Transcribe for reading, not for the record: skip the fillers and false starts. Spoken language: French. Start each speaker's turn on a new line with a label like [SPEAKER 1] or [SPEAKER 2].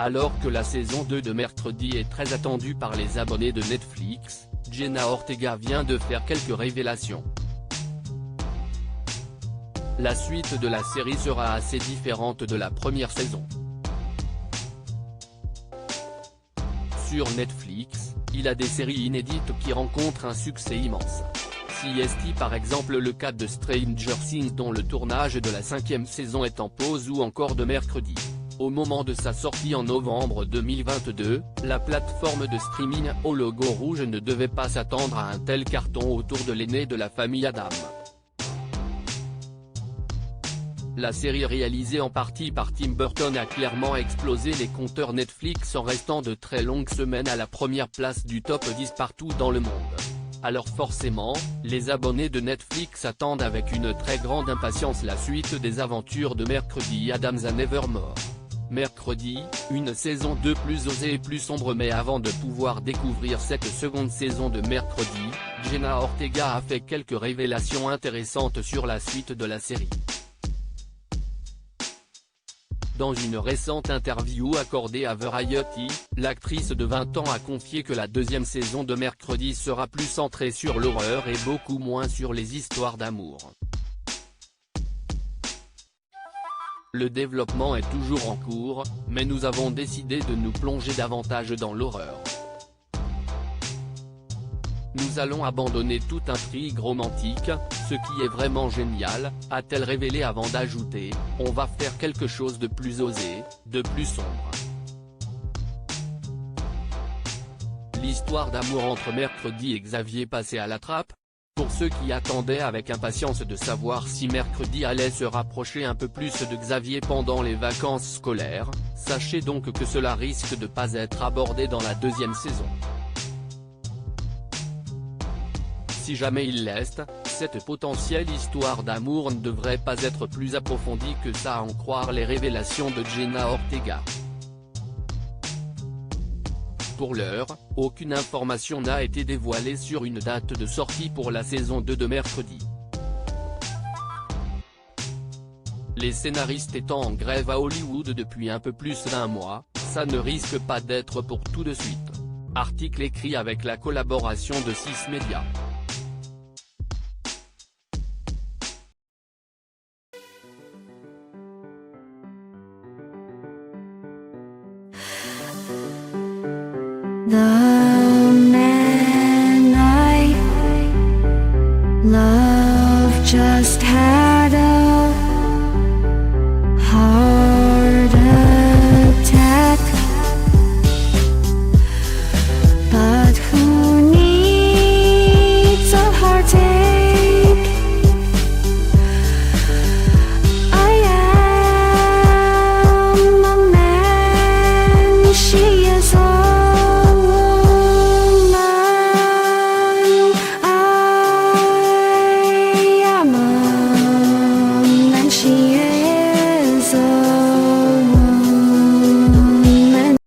[SPEAKER 1] Alors que la saison 2 de Mercredi est très attendue par les abonnés de Netflix, Jenna Ortega vient de faire quelques révélations. La suite de la série sera assez différente de la première saison. Sur Netflix, il y a des séries inédites qui rencontrent un succès immense. Si est par exemple le cas de Stranger Things dont le tournage de la 5e saison est en pause ou encore de Mercredi. Au moment de sa sortie en novembre 2022, la plateforme de streaming au logo rouge ne devait pas s'attendre à un tel carton autour de l'aîné de la famille Adam. La série réalisée en partie par Tim Burton a clairement explosé les compteurs Netflix en restant de très longues semaines à la première place du top 10 partout dans le monde. Alors forcément, les abonnés de Netflix attendent avec une très grande impatience la suite des aventures de Mercredi Adams and Evermore. Mercredi, une saison 2 plus osée et plus sombre, mais avant de pouvoir découvrir cette seconde saison de Mercredi, Jenna Ortega a fait quelques révélations intéressantes sur la suite de la série. Dans une récente interview accordée à Variety, l'actrice de 20 ans a confié que la deuxième saison de Mercredi sera plus centrée sur l'horreur et beaucoup moins sur les histoires d'amour. Le développement est toujours en cours, mais nous avons décidé de nous plonger davantage dans l'horreur. Nous allons abandonner toute intrigue romantique, ce qui est vraiment génial, a-t-elle révélé avant d'ajouter, on va faire quelque chose de plus osé, de plus sombre. L'histoire d'amour entre Mercredi et Xavier passée à la trappe? Pour ceux qui attendaient avec impatience de savoir si Mercredi allait se rapprocher un peu plus de Xavier pendant les vacances scolaires, sachez donc que cela risque de pas être abordé dans la deuxième saison. Si jamais il l'est, cette potentielle histoire d'amour ne devrait pas être plus approfondie que ça à en croire les révélations de Jenna Ortega. Pour l'heure, aucune information n'a été dévoilée sur une date de sortie pour la saison 2 de Mercredi. Les scénaristes étant en grève à Hollywood depuis un peu plus d'1 mois, ça ne risque pas d'être pour tout de suite. Article écrit avec la collaboration de 6 médias.
[SPEAKER 2] The man I love just had